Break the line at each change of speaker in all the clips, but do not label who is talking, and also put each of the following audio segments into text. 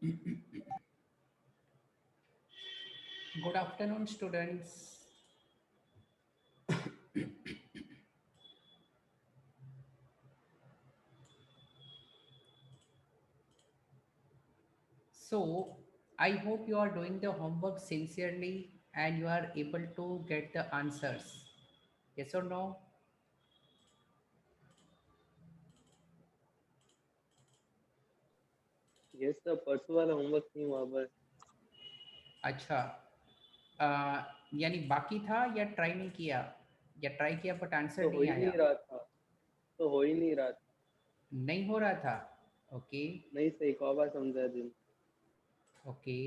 Good afternoon, students. So, I hope you are doing the homework sincerely and you are able to get the answers. Yes or no?
Yes sir, परसों वाला homework नहीं हुआ बस।
अच्छा, अ, यानी बाकी था या ट्राई नहीं किया या ट्राई किया बट आंसर
तो हो
नहीं
ही नहीं
आया?
रहा था। तो हो ही नहीं रहा था।
नहीं हो रहा था। ओके।
नहीं सही कौवा समझा दिन।
ओके।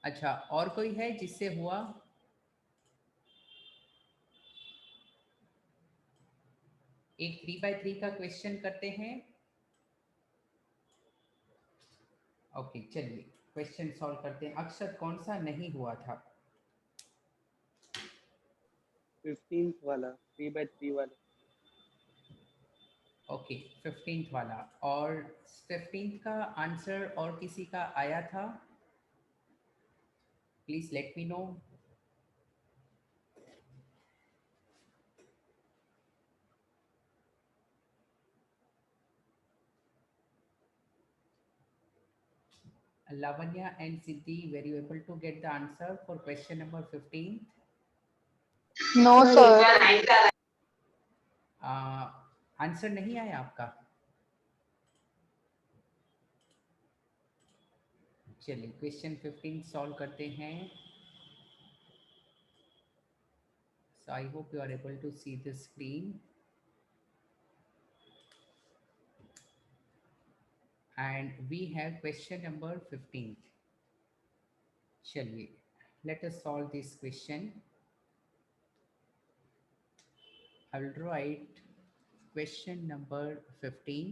अच्छा, और कोई है जिससे हुआ? एक 3x3 का क्वेश्चन करते हैं। ओके, चलिए क्वेश्चन सॉल्व करते हैं। अक्षर कौन सा नहीं हुआ था?
15th वाला 3x3 वाला।
ओके, 15th वाला। और 15th का आंसर और किसी का आया था? Please let me know. Lavanya and Siddhi, were you able to get the answer for question number 15?
No, sir.
Answer नहीं आया आपका? चलिए क्वेश्चन 15 सॉल्व करते हैं। So I hope you are able to see the screen. And we have question number 15. चलिए, let us solve this question. I will write question number 15.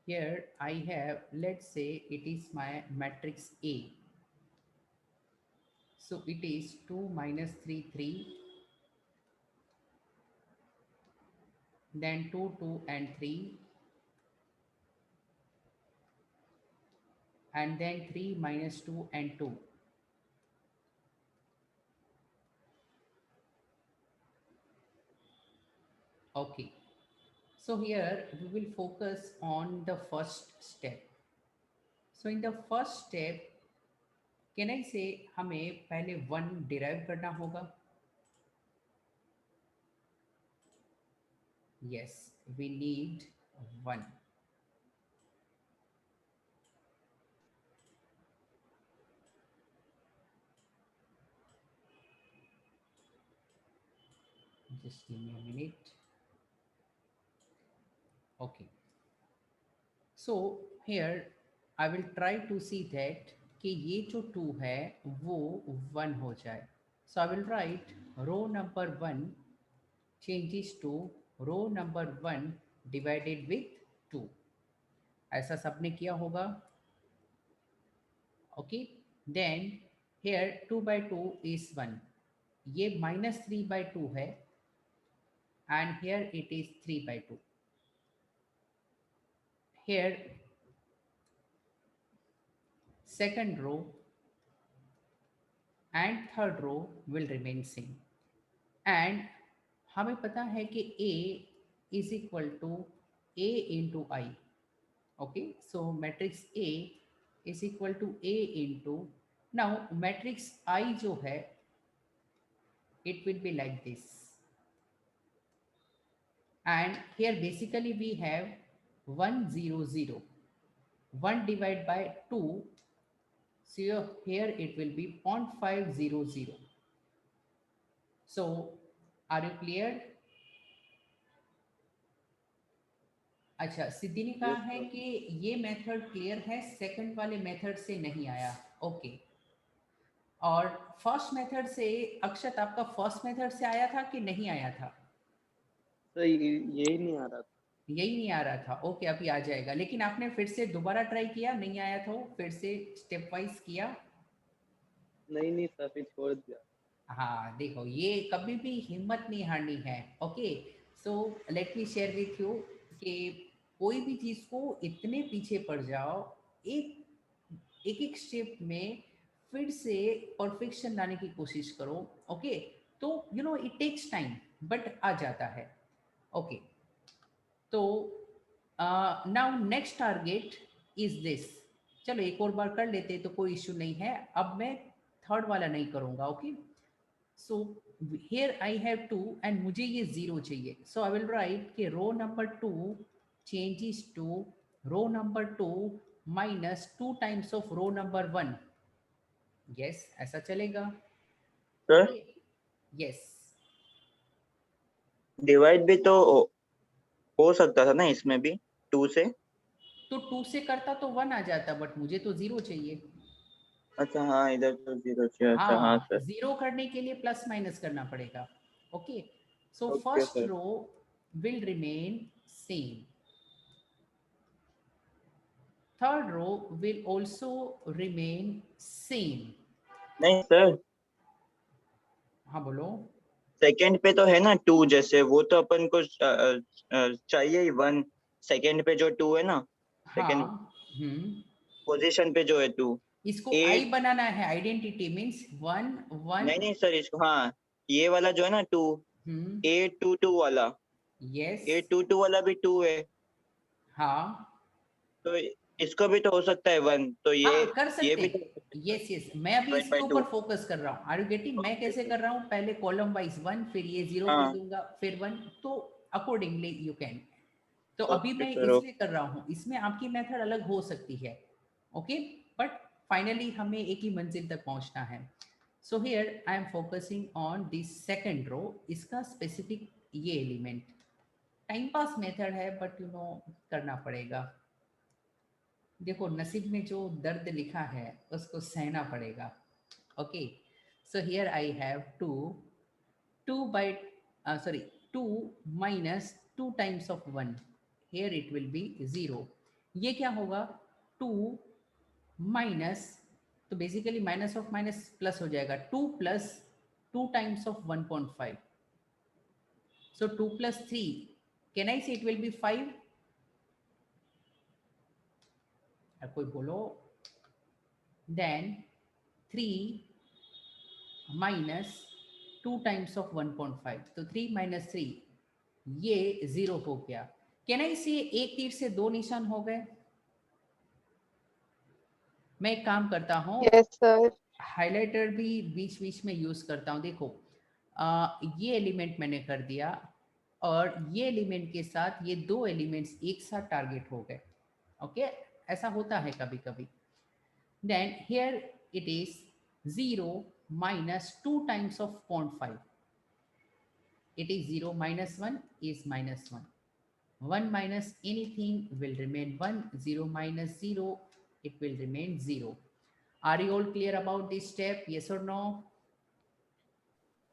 Here I have, let's say it is my matrix A. So it is 2 minus 3, 3, then 2, 2 and 3, and then 3 minus 2 and 2. Okay. So here we will focus on the first step. So in the first step, can I say हमें पहले 1 derive करना होगा? Yes, we need 1. Just give me a minute. Okay. So here I will try to see that कि ये जो 2 है वो 1 हो जाए. So I will write row number 1 changes to row number 1 divided with 2. ऐसा सबने किया होगा. Okay. Then here 2 by 2 is 1. ये minus 3 by 2 है and here it is 3 by 2. Here second row and third row will remain same. And हमें पता है कि A is equal to A into I. Okay, so matrix A is equal to A into, now matrix I जो है it will be like this. And here basically we have 1 0 0. 1 divided by 2, so here it will be 0.500. So are you clear? अच्छा, सिद्धि ने कहा
yes
है
sir.
कि ये method clear है, second वाले मेथड से नहीं आया. ओके. और फर्स्ट मेथड से, अक्षत आपका फर्स्ट मेथड से आया था कि नहीं आया था?
सर यही नहीं आ रहा था।
यही नहीं आ रहा था. ओके, अभी आ जाएगा. लेकिन आपने फिर से दोबारा ट्राई किया, नहीं आया तो फिर से स्टेप वाइज किया?
नहीं नहीं सर, फिर छोड़ दिया।
हाँ देखो, ये कभी भी हिम्मत नहीं हारनी है। Okay, so let me share with you कि कोई भी चीज़ को इतने पीछे पड़ जाओ, एक एक एक स्टेप में फिर से परफेक्शन लाने की कोशिश करो। ओके, तो you know it takes time, but आ जाता है। ओके, तो now next target is this. चलो एक और बार कर लेते तो कोई इश्यू नहीं है। अब मैं थर्ड वाला नहीं करूँगा। Okay, so here I have 2 and मुझे ये 0 चाहिए। So I will write कि row number 2 changes to row number 2 minus 2 times of row number 1। yes, ऐसा चलेगा।
सर
ओके, yes,
डिवाइड भी तो हो सकता था ना इसमें भी 2 से।
तो 2 से करता तो 1 आ जाता, बट मुझे तो 0 चाहिए।
अच्छा हाँ, इधर तो 0 से। अच्छा हाँ
हाँ,
सर।
0 करने के लिए प्लस माइनस करना पड़ेगा। Okay, so
okay
first
sir.
Row will remain same, third row will also remain same।
नहीं सर,
हाँ बोलो।
सेकंड पे तो है ना 2, जैसे वो तो अपन को चाहिए ही 1। सेकंड पे जो 2 है ना, सेकंड
हाँ,
पोजीशन पे जो है 2।
इसको आई
8
बनाना है। Identity means 1 1।
नहीं नहीं सर, इसको हाँ, ये वाला जो है ना 2, 822 वाला,
यस,
822 वाला भी 2 है,
हाँ
तो इसको भी तो हो सकता है 1, तो
हाँ कर
ये
सकते
भी
हैं।
तो हो सकता है
यस यस, मैं अभी
डिवाइड
इसके
बाय
ऊपर
2।
फोकस कर रहा हूँ। Are you getting? मैं
ओके
कैसे
सर।
कर रहा हूँ, पहले कॉलम वाइज 1, फिर ये 0 कर
हाँ
दूंगा, फिर 1, तो अकॉर्डिंगली यू कैन। तो अभी
ओके
मैं
सर।
इसलिए कर रहा हूँ, इसमें आपकी मेथड अलग हो सकती है। ओके, बट फाइनली हमें एक ही मंजिल तक पहुंचना है। So here I am focusing on this second row. इसका स्पेसिफिक ये एलिमेंट टाइम पास मेथड है, बट यू नो करना पड़ेगा। देखो, नसीब में जो दर्द लिखा है उसको सहना पड़ेगा। Okay, so here I have 2 2 by sorry 2 minus 2 times of 1। here it will be 0। ये क्या होगा? 2 माइनस, तो basically minus of minus plus हो जाएगा। 2 plus 2 times of 1.5, so 2 plus 3, can I say it will be 5? कोई बोलो। then 3 minus 2 times of 1.5, तो 3 minus 3, ये 0 हो गया। कैन आई से एक तीर से दो निशान हो गए? मैं एक काम करता हूँ,
Yes, sir.
हाइलाइटर भी बीच बीच में यूज करता हूँ। देखो, ये एलिमेंट मैंने कर दिया, और ये एलिमेंट के साथ ये दो एलिमेंट्स एक साथ टारगेट हो गए। ओके, ऐसा होता है कभी कभी। Then here it is 0 minus 2 times of 0.5। it is 0 minus 1 is minus 1, 1 minus anything will remain 1, 0 minus 0, it will remain 0। are you all clear about this step? Yes or no?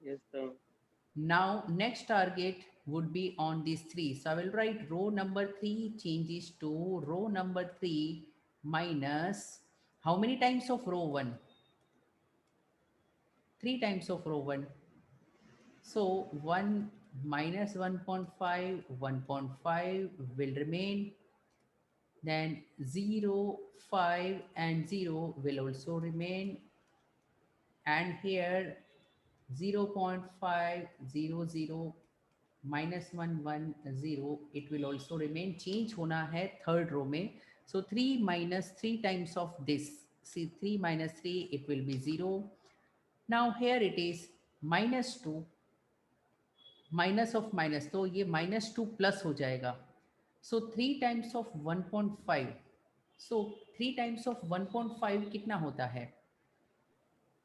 Yes, sir.
Now next target would be on these 3, so I will write row number 3 changes to row number 3 minus how many times of row 1? 3 times of row 1। so 1 minus 1.5, 1.5 will remain, then 0, 5 and 0 will also remain, and here 0 0.5, 0, 0, minus 1, 1, 0, it will also remain। change होना है third row में, so 3 minus 3 times of this, see 3 minus 3, it will be 0। now here it is minus 2 minus of minus, तो ये minus 2 plus हो जाएगा। सो 3 times of 1.5, so 3 times of 1.5 कितना होता है?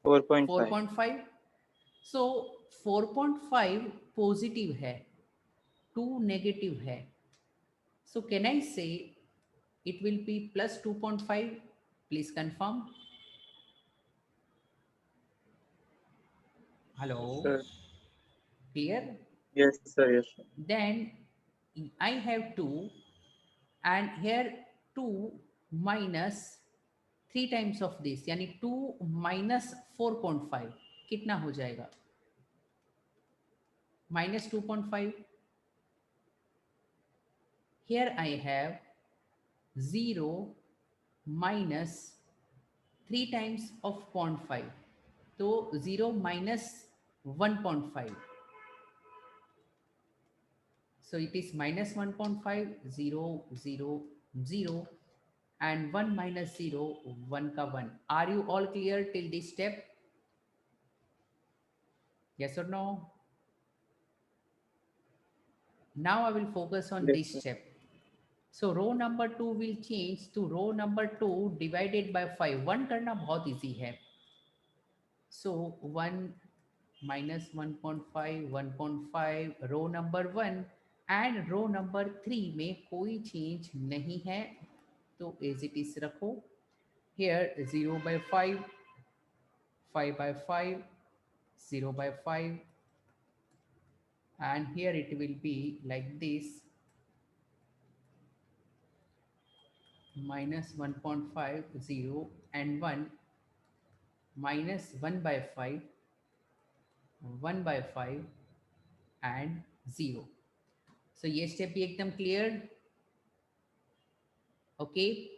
4.5।
4.5। सो 4.5 पॉजिटिव है, 2 नेगेटिव है, सो कैन आई से it will be plus 2.5? Please confirm. Hello,
sir
clear?
Yes sir, yes sir.
then I have 2, and here 2 minus 3 times of this, यानी 2 minus 4.5 कितना हो जाएगा? minus 2.5. Here I have 0 minus 3 times of 0.5. So 0 minus 1.5. So it is minus 1.5, 0, 0, 0, and 1 minus 0, 1 ka 1. Are you all clear till this step? Yes or no? Now I will focus on
Yes,
this
sir.
step. So row number 2 will change to row number 2 divided by 5. 1 करना बहुत easy है. So 1 minus 1.5, 1.5, row number 1 and row number 3 में कोई change नहीं है. तो as it is रखो. Here 0 by 5, 5 by 5, 0 by 5, and here it will be like this, minus 1.5, 0 and 1, minus 1 by 5, 1 by 5 and 0. So ये step भी एकदम clear. Okay.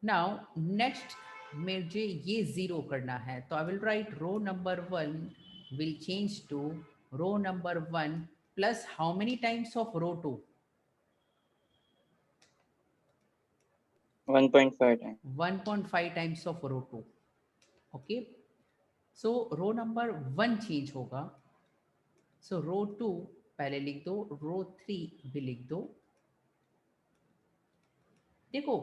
Now next मुझे ये 0 करना है, तो I will write row number 1 will change to row number 1 plus how many times of row 2?
1.5 times.
1.5 times of row 2. Okay. So row number 1 change होगा. So row 2 पहले लिख दो, row 3 भी लिख दो. देखो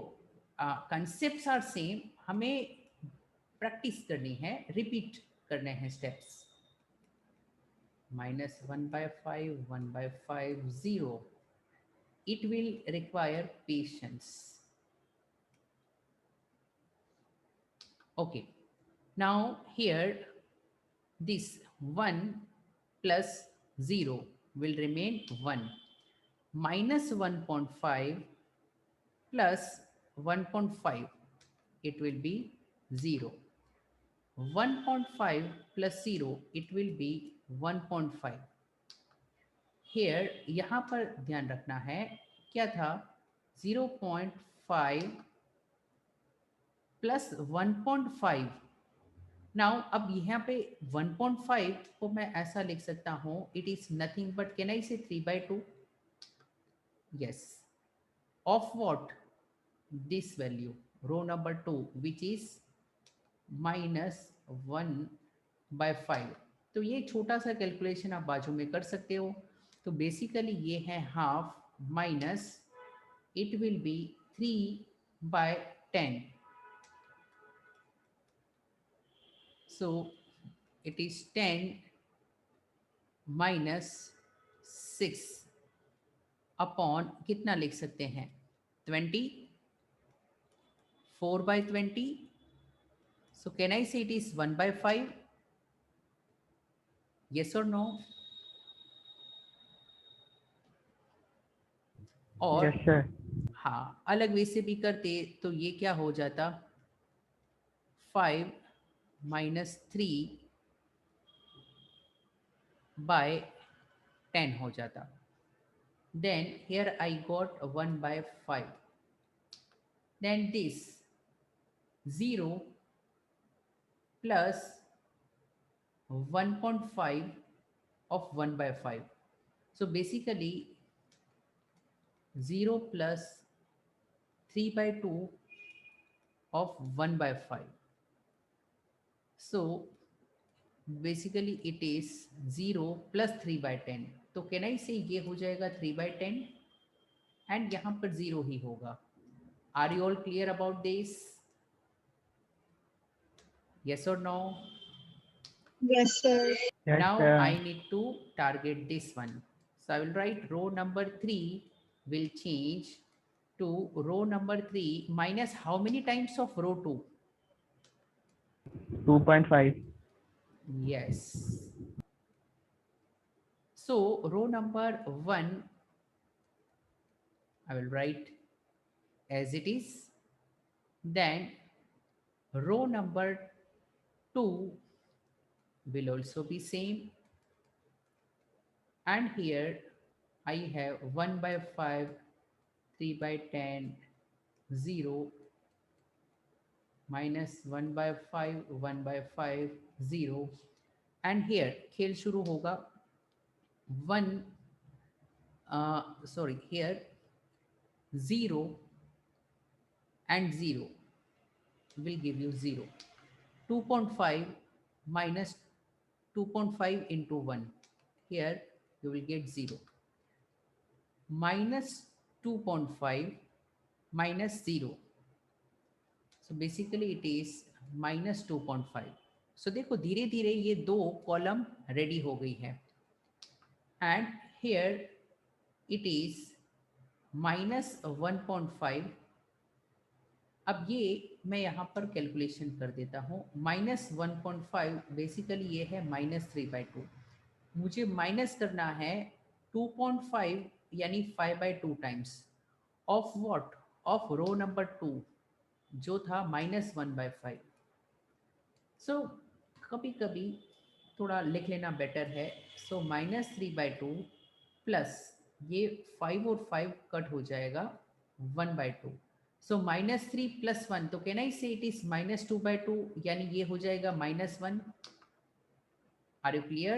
कंसेप्ट्स आर सेम, हमें practice करनी है, रिपीट करने हैं steps. minus 1 by 5, 1 by 5, 0. It will require patience. Okay. Now here this 1 plus 0 will remain 1. Minus 1.5 plus 1.5, it will be 0. 1.5 plus 0, it will be 1.5. Here यहाँ पर ध्यान रखना है, क्या था 0.5 plus 1.5. Now अब यहाँ पे 1.5 को मैं ऐसा लिख सकता हूँ, it is nothing but can I say 3 by 2? Yes. Of what? This value, row number 2, which is minus 1 by 5. तो ये छोटा सा कैलकुलेशन आप बाजू में कर सकते हो. तो बेसिकली ये है half minus, it will be 3 by 10. So it is 10 minus 6 upon कितना लिख सकते हैं 20, 4 by 20. So can I say it is 1 by 5? Yes or no? और
Yes, sir.
हाँ, अलग वे से भी करते तो ये क्या हो जाता 5 minus 3 by 10 हो जाता. Then here I got 1 by 5. Then this 0 plus 1.5 of 1 by 5. So basically 0 plus 3 by 2 of 1 by 5. So basically it is 0 plus 3 by 10. तो can I say ये हो जाएगा 3 by 10 and यहाँ पर 0 ही होगा. Are you all clear about this? Yes or no?
Yes, sir.
Yes,
Now
sir.
I need to target this one. So I will write row number 3 will change to row number 3 minus how many times of row 2?
2.5.
Yes. So row number 1 I will write as it is. Then row number 2 will also be same. and here I have 1 by 5, 3 by 10, 0, minus 1 by 5, 1 by 5, 0, and here खेल शुरू होगा 1, sorry, here 0 and 0 will give you 0. 2.5 minus 2.5 into 1, here you will get 0. Minus 2.5 minus 0, so basically it is minus 2.5. So देखो धीरे धीरे ये दो column ready हो गई है, and here it is minus 1.5. अब ये मैं यहाँ पर कैलकुलेशन कर देता हूँ. minus 1.5 बेसिकली ये है -3/2. मुझे माइनस करना है 2.5 यानी 5/2 times of what, of row number 2 जो था -1/5. सो कभी कभी थोड़ा लिख लेना बेटर है. सो -3/2 प्लस ये 5 और 5 कट हो जाएगा 1/2. सो -3 + 1, तो कैन आई से इट इज -2/2, यानी ये हो जाएगा -1. Are you clear?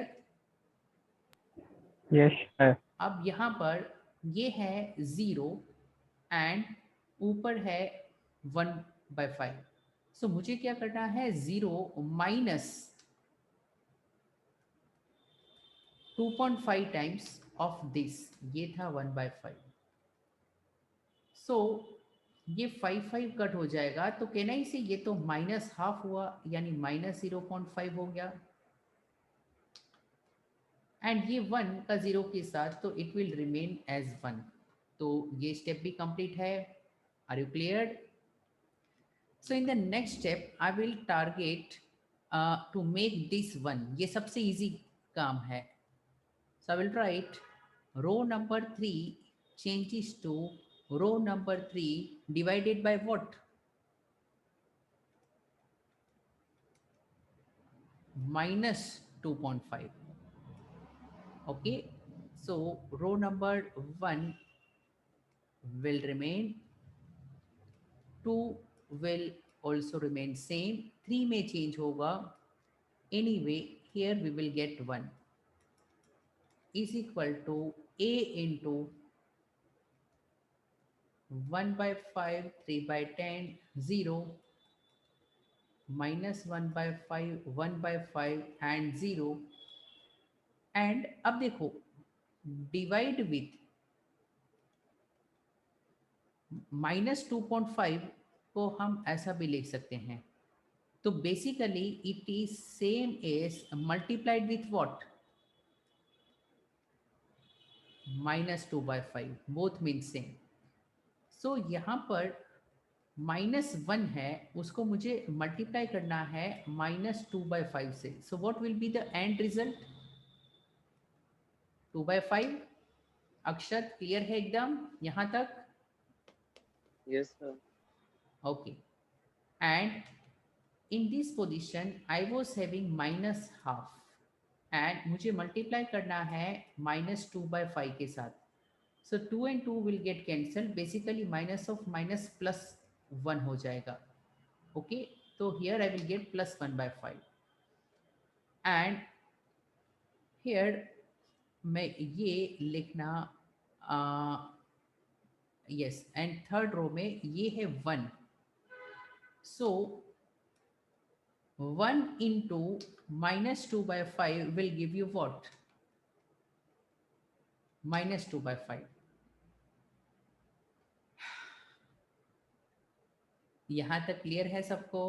Yes sir.
अब यहाँ पर ये है 0 एंड ऊपर है 1/5. सो मुझे क्या करना है, 0 माइनस 2.5 टाइम्स ऑफ दिस, ये था 1/5. सो ये 5 कट हो जाएगा, तो कहना ही से ये तो -½ हुआ, यानी -0.5 हो गया, एंड ये 1 का 0 के साथ, तो इट विल रिमेन एज 1. तो ये स्टेप भी कंप्लीट है. Are you clear? So in the next step I will target to make this 1. ये सबसे इजी काम है. So I will write row number 3 changes to row number 3 divided by what? -2.5. Okay, so row number 1 will remain, 2 will also remain same, 3 में change होगा. Anyway, here we will get 1 is equal to a into 1/5, 3/10, 0, minus 1/5, 1/5 and 0. And अब देखो divide with -2.5 को हम ऐसा भी लिख सकते हैं. तो basically it is same as multiplied with what, -2/5, both mean same. So यहाँ पर -1 है, उसको मुझे मल्टीप्लाई करना है -2/5 से. So what will be the end result? 2/5. Akshat clear है एकदम यहाँ तक?
Yes sir.
Okay, and in this position I was having -½ and मुझे मल्टीप्लाई करना है -2/5 के साथ. So 2 and 2 will get cancelled. Basically minus of minus plus 1 हो जाएगा. Okay, so here I will get +1/5 and here मैं ये लिखना yes, and थर्ड रो में ये है 1. So 1 into -2/5 will give you what? -2/5. यहाँ तक क्लियर है सबको?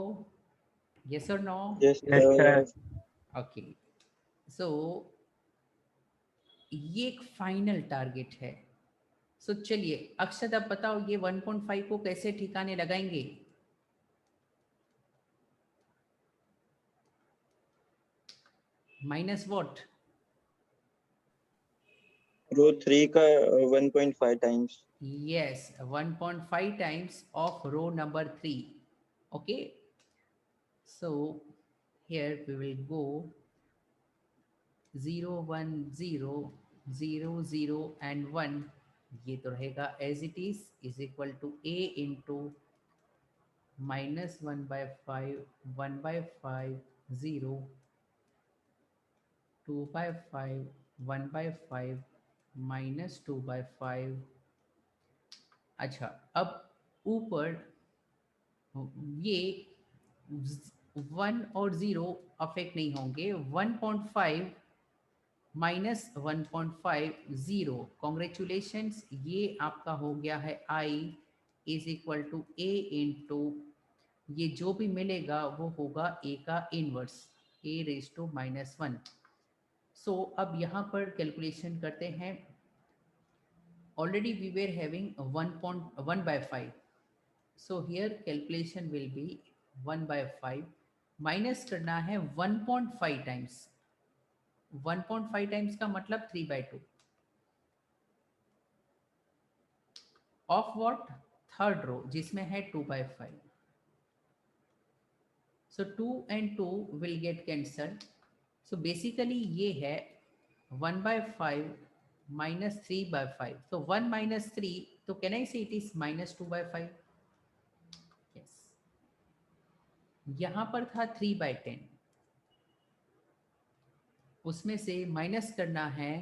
Yes or no?
Yes,
yes
sir.
Sir.
Okay. So ये एक फाइनल टारगेट है. So चलिए अक्षत अब बताओ ये 1.5 को कैसे ठिकाने लगाएंगे? Minus what?
Row 3 का 1.5 times.
Yes, 1.5 times of row number 3. Okay, so here we will go 0, 1, 0, 0 0 and 1, ये तो रहेगा as it is equal to a into -1/5 1/5 0 2/5 1/5 -2/5। अच्छा, अब ऊपर ये 1 और 0 अफेक्ट नहीं होंगे। 1.5 -1.5 0, कॉन्ग्रेचुलेशंस, ये आपका हो गया है I is equal to a into, ये जो भी मिलेगा वो होगा a का इनवर्स, a रेज टू -1। सो अब यहाँ पर कैलकुलेशन करते हैं। Already we were having 1/5, so here calculation will be 1/5 minus करना है 1.5 टाइम्स। 1.5 टाइम्स का मतलब 3/2 ऑफ व्हाट, थर्ड रो जिसमें है 2/5। सो 2 and 2 will get cancelled। So basically ये है 1/5 minus 3/5। so 1 minus 3, तो can I say it is -2/5? yes। यहाँ पर था 3/10, उसमें से माइनस करना है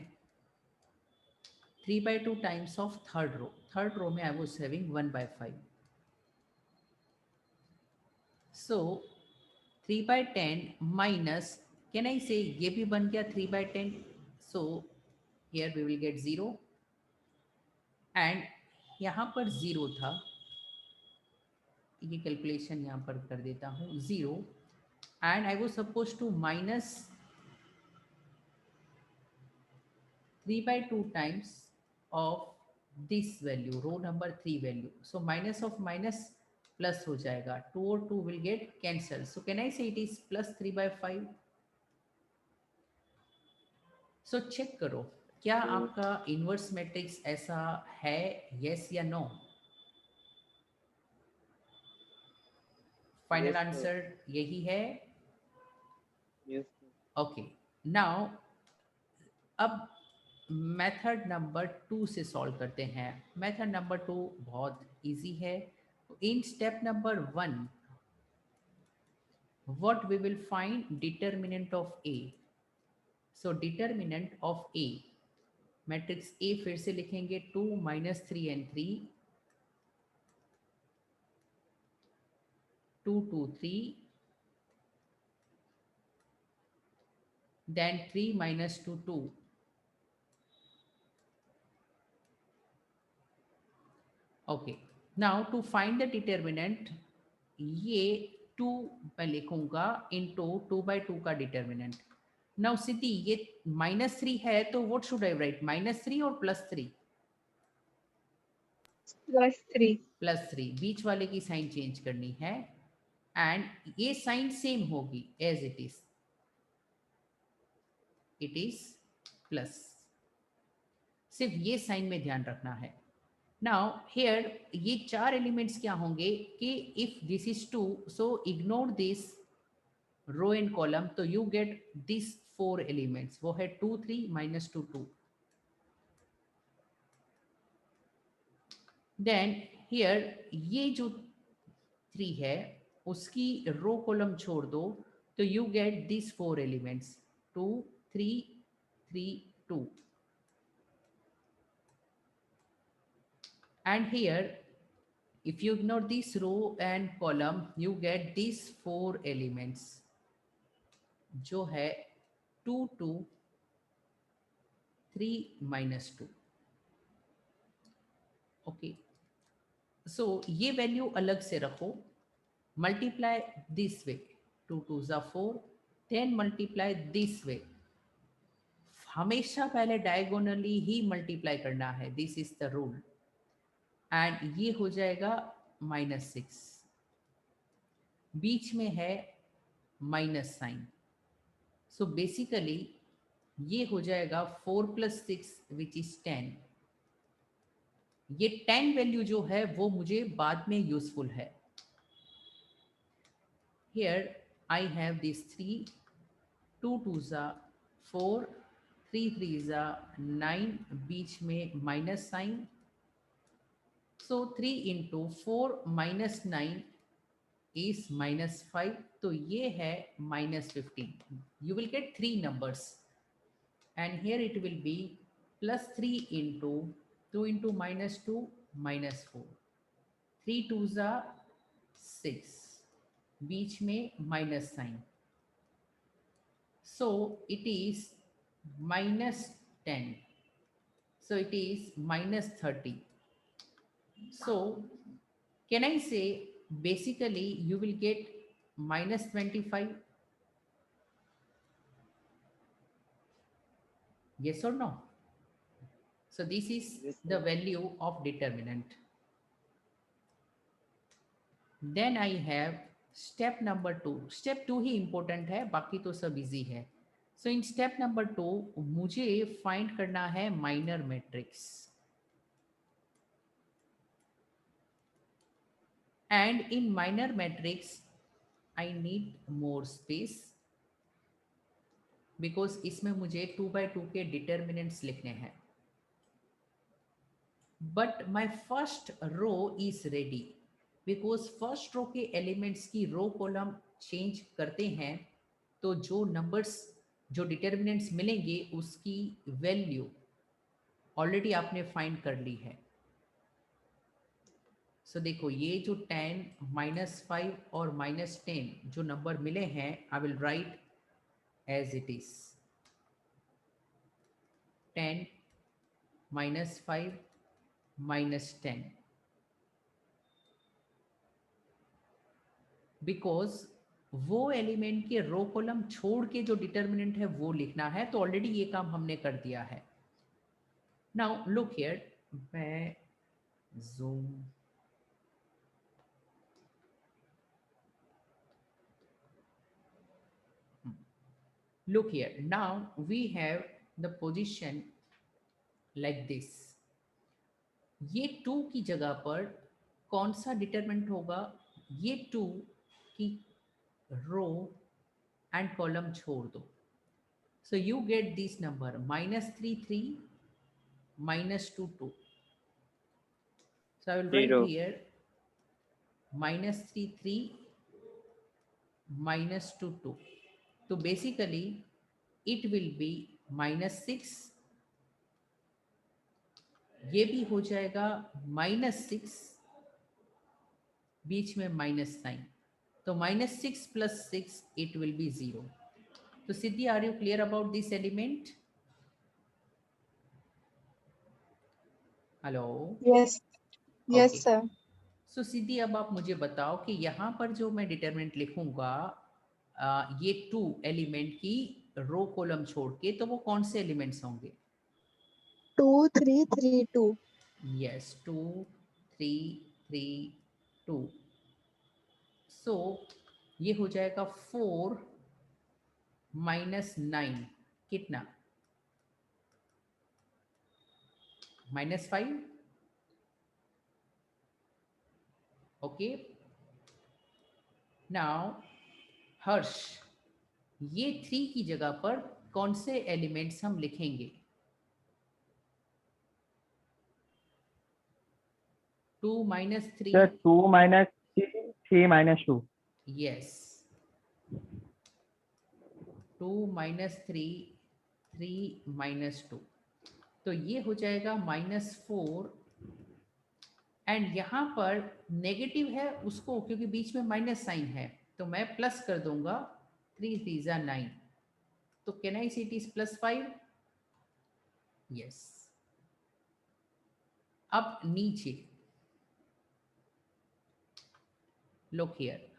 3/2 times of third row. Third row में I was having 1/5, so 3/10 minus, can I say ये भी बन गया 3/10, so here we will get 0 and यहाँ पर 0 था, ये कैलकुलेशन यहाँ पर कर देता हूँ 0 and I was suppose to minus 3/2 times of this value, row number 3 value। so minus of minus plus हो जाएगा, 2 और 2 will get cancelled। so can I say it is plus 3/5? so check करो क्या आपका इनवर्स मैट्रिक्स ऐसा है, yes या no? Final
Yes, sir.
Answer यही है।
Yes, sir.
ओके, नाउ अब मेथड नंबर 2 से सॉल्व करते हैं। मेथड नंबर 2 बहुत इजी है। In step number 1 what we will find determinant of A। so determinant of A, matrix A फिर से लिखेंगे 2 -3 and 3 2 2 3 then 3 -2 2। Okay, now to find the determinant, ये 2 मैं लिखूंगा इनटू 2/2 का डिटर्मिनेंट। नाउ सिद्धि ये -3 है तो व्हाट शुड आई राइट, -3 और +3?
+3।
+3, बीच वाले की साइन चेंज करनी है एंड ये साइन सेम होगी एज इट इज प्लस, सिर्फ ये साइन में ध्यान रखना है। नाउ हियर ये 4 एलिमेंट्स क्या होंगे कि if this is 2 so ignore this row and column, तो यू गेट दिस 4 एलिमेंट्स, वो है 2 3 -2 2। देन हियर ये जो 3 है उसकी रो कॉलम छोड़ दो, तो you get this 4 elements 2 3 3 2 and here if you ignore this row and column you get these 4 elements जो है 2 2 3 -2। ओके, सो ये वैल्यू अलग से रखो, multiply this way, 2 2 4, then multiply this way. हमेशा पहले डायगोनली ही मल्टीप्लाई करना है, this is the rule. And ये हो जाएगा -6, बीच में है माइनस साइन, सो बेसिकली ये हो जाएगा 4 + 6 विच इज 10। ये 10 वैल्यू जो है वो मुझे बाद में यूजफुल है। हियर आई हैव दिस 3, 2 2 4, 3 3 ज़ा 9, बीच में minus sign, so 3 into 4 minus 9 is -5, तो ये है -15. You will get 3 numbers and here it will be +3 into 2 into -2 -4. 3 2s are 6, बीच में minus sign, so it is -10, so it is -30. So can I say basically you will get -25? Yes or no? So this is
Yes,
the
sir.
value of determinant. Then I have step number 2. Step 2 he important है, बाकी तो सब easy है. So in step number 2 मुझे find करना है minor matrix. And in minor matrix I need more space because इसमें मुझे 2 by 2 के determinants लिखने हैं. But my first row is ready because first row के elements की row column change करते हैं, तो जो numbers जो determinants मिलेंगे उसकी value already आपने find कर ली है. So देखो ये जो 10 -5 और -10 जो number मिले हैं, I will write as it is 10 -5 -10 because वो एलिमेंट के रो कॉलम छोड़ के जो डिटर्मिनेंट है वो लिखना है, तो ऑलरेडी ये काम हमने कर दिया है. नाउ लुक हियर, मैं zoom look here, now we have the position like this. ये 2 की जगह पर कौन सा डिटरमिनेंट होगा? ये 2 की रो एंड कॉलम छोड़ दो. So you get this number -3 3 -2 2. So I will write
0.
here -3 3 -2 2. So basically it will be -6, ये भी हो जाएगा -6, बीच में -9, तो -6 + 6 it will be 0. So Siddhi, are you clear about this element? Hello?
Yes. Yes,
Okay.
sir.
So सिद्धि, अब आप मुझे बताओ कि यहाँ पर जो मैं डिटरमिनेंट लिखूंगा ये 2 एलिमेंट की रो कॉलम छोड़ के, तो वो कौन से एलिमेंट्स होंगे?
2 3 3 2.
यस, 2 3 3 2. सो ये हो जाएगा 4 -9 कितना? -5. ओके, नाउ हर्ष, ये 3 की जगह पर कौन से एलिमेंट्स हम लिखेंगे? 2 -3.
Sir, 2 minus 3, 3 minus 2.
Yes. 2 -3 3 -2, तो ये हो जाएगा -4. एंड यहाँ पर नेगेटिव है उसको, क्योंकि बीच में माइनस साइन है, तो मैं प्लस कर दूंगा. 3 3 9, तो can I see it is +5? Yes. अब नीचे लुक हियर,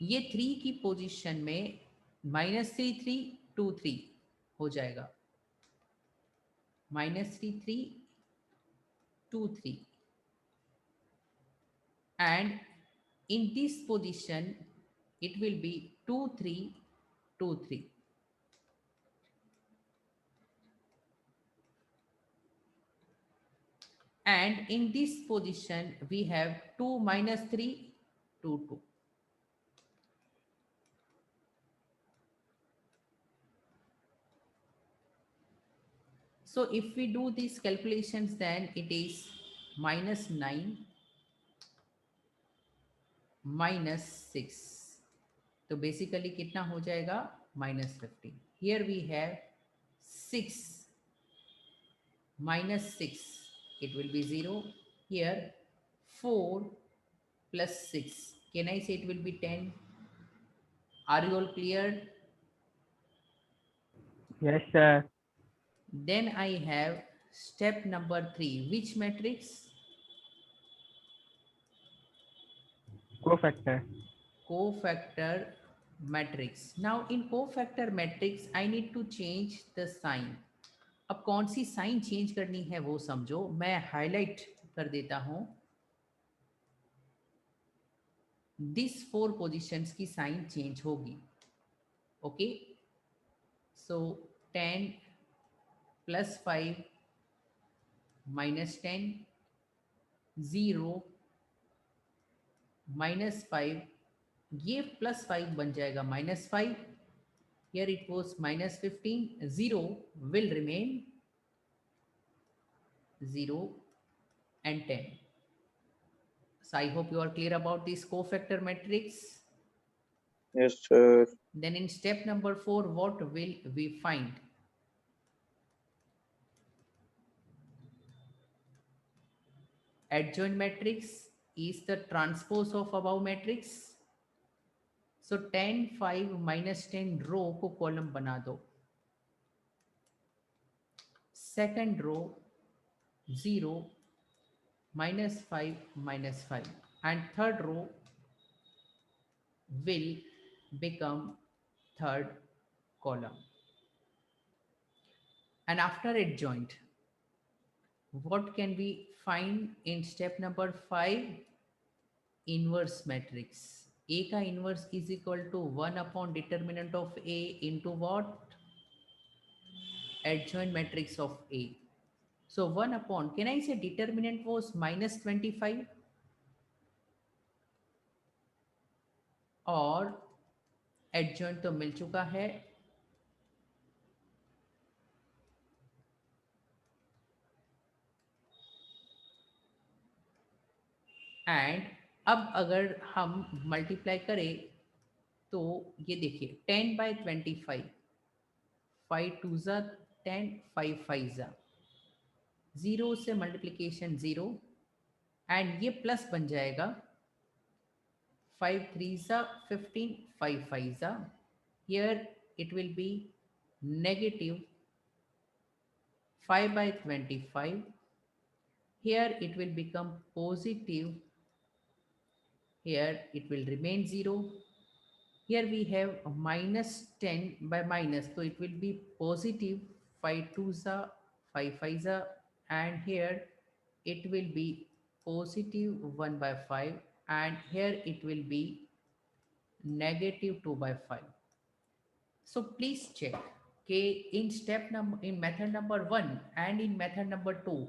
ये 3 की पोजीशन में -3 3 2 3 हो जाएगा. -3 3 2 3, and in this position it will be 2 3 2 3. And in this position we have 2 -3 2 2. So if we do these calculations, then it is -9 -6. तो basically कितना हो जाएगा? -15. Here we have 6 -6, it will be 0. Here 4 plus 6, can I say it will be 10? Are you all clear?
Yes, sir.
Then I have step number 3. Which matrix?
Cofactor.
Cofactor matrix. Now in cofactor matrix I need to change the sign. अब कौन सी sign change करनी है वो समझो, मैं highlight कर देता हूं. दिस 4 पोजीशंस की साइन चेंज होगी. ओके, सो 10 + 5 -10, 0 -5, ये +5 बन जाएगा -5. Here it was -15. 0 will remain 0 and 10. So I hope you are clear about this cofactor matrix.
Yes, sir.
Then in step number 4, what will we find? Adjoint matrix is the transpose of above matrix. So 10 5 -10 रो को column बना दो. Second row 0 -5 -5, and third row will become third column. And after adjoint, what can we find in step number 5? Inverse matrix. A का inverse is equal to 1 upon determinant of A into what? Adjoint matrix of A. So 1 upon, can I say determinant was -25? और adjoint तो मिल चुका है. And अब अगर हम multiply करें तो ये देखिए 10/25, 5 2 ज़ा 10, 5 5 ज़ा, 0 से मल्टीप्लिकेशन 0, एंड ये प्लस बन जाएगा 5 3 ज़ा 15, 5 5 ज़ा. Here it will be negative 5/25. Here it will become positive. Here it will remain 0. Here we have a -10 by minus, so it will be positive 5 2 ज़ा 5 5 ज़ा, and here it will be positive 1/5, and here it will be negative 2/5. So please check कि in method number 1 and in method number 2,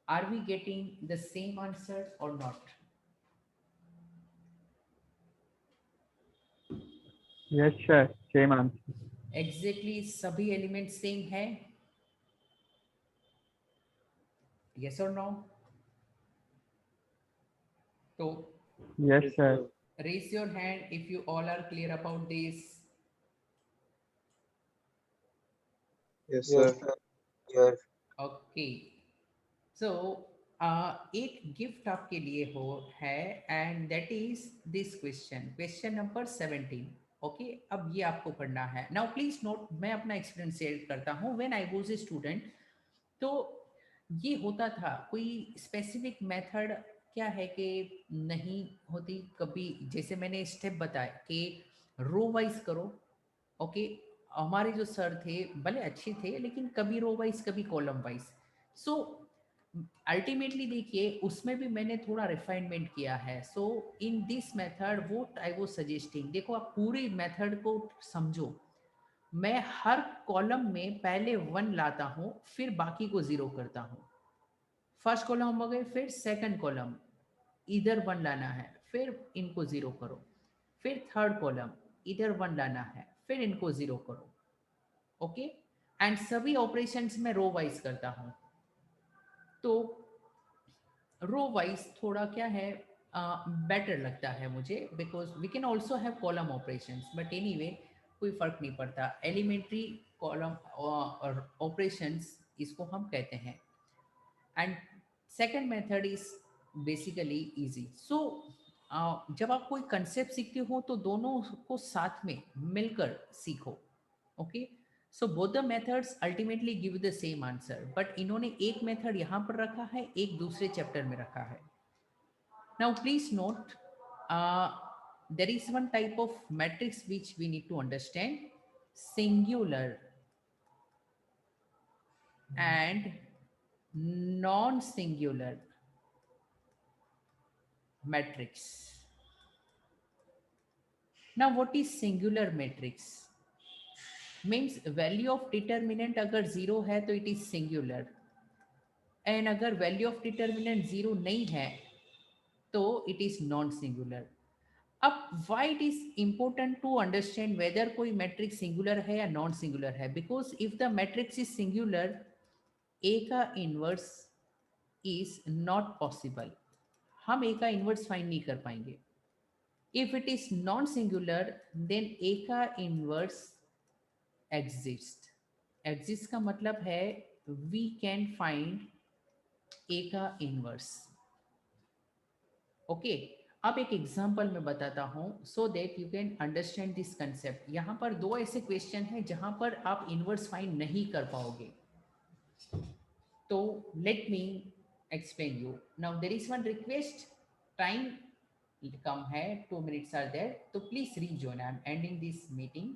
are we getting the same answer or not?
Yes, sir. Same answer.
Exactly सभी element same है? Yes or no? तो
Yes, sir.
raise your hand if you all are clear about this.
Yes, sir.
Yes.
Okay. So एक gift आपके लिए हो है, and that is this question number 17. Okay, अब ये आपको पढ़ना है. नाउ प्लीज नोट, मैं अपना एक्सपीरियंस शेयर करता हूँ. When I was a student, तो ये होता था, कोई स्पेसिफिक मेथड क्या है कि नहीं होती. कभी जैसे मैंने स्टेप बताया कि रो वाइज करो. ओके, हमारे जो सर थे भले अच्छे थे, लेकिन कभी रो वाइज कभी कॉलम वाइज. सो अल्टीमेटली देखिए उसमें भी मैंने थोड़ा रिफाइनमेंट किया है. So in this method what I was suggesting, देखो आप पूरी मेथड को समझो. मैं हर कॉलम में पहले 1 लाता हूं, फिर बाकी को 0 करता हूं. फर्स्ट कॉलम हो गए, फिर सेकंड कॉलम इधर 1 लाना है, फिर इनको 0 करो. फिर थर्ड कॉलम इधर 1 लाना है, फिर इनको 0 करो. ओके, एंड सभी ऑपरेशंस में रो वाइज करता हूँ। तो रो वाइज थोड़ा क्या है बेटर लगता है मुझे, because we can also have column operations, but anyway कोई फर्क नहीं पड़ता। एलिमेंट्री कॉलम ऑपरेशंस इसको हम कहते हैं। And second method is basically easy. So जब आप कोई कंसेप्ट सीखते हो तो दोनों को साथ में मिलकर सीखो। Okay, so both the methods ultimately give the same answer, but इन्होंने एक मेथड यहाँ पर रखा है, एक दूसरे चैप्टर में रखा है। Now please note, there is one type of matrix which we need to understand: singular and non-singular matrix. Now what is singular matrix? Means value of determinant अगर जीरो है तो it is singular, and अगर value of determinant zero नहीं है तो it is non-singular. अब why it is important to understand whether कोई matrix singular है या नॉन सिंगुलर है? Because if the matrix is singular, A का इनवर्स इज नॉट पॉसिबल, हम ए का इनवर्स फाइंड नहीं कर पाएंगे। If it is non singular then A का इनवर्स एग्जिस्ट। एग्जिस्ट का मतलब है वी कैन फाइंड ए का इनवर्स। ओके, अब एक एग्जांपल मैं बताता हूं so that you can understand this concept. यहां पर दो ऐसे क्वेश्चन हैं जहां पर आप इनवर्स फाइंड नहीं कर पाओगे, तो let me explain you. Now there is one request, time कम है, 2 minutes आर देयर, तो please rejoin. I am ending this meeting.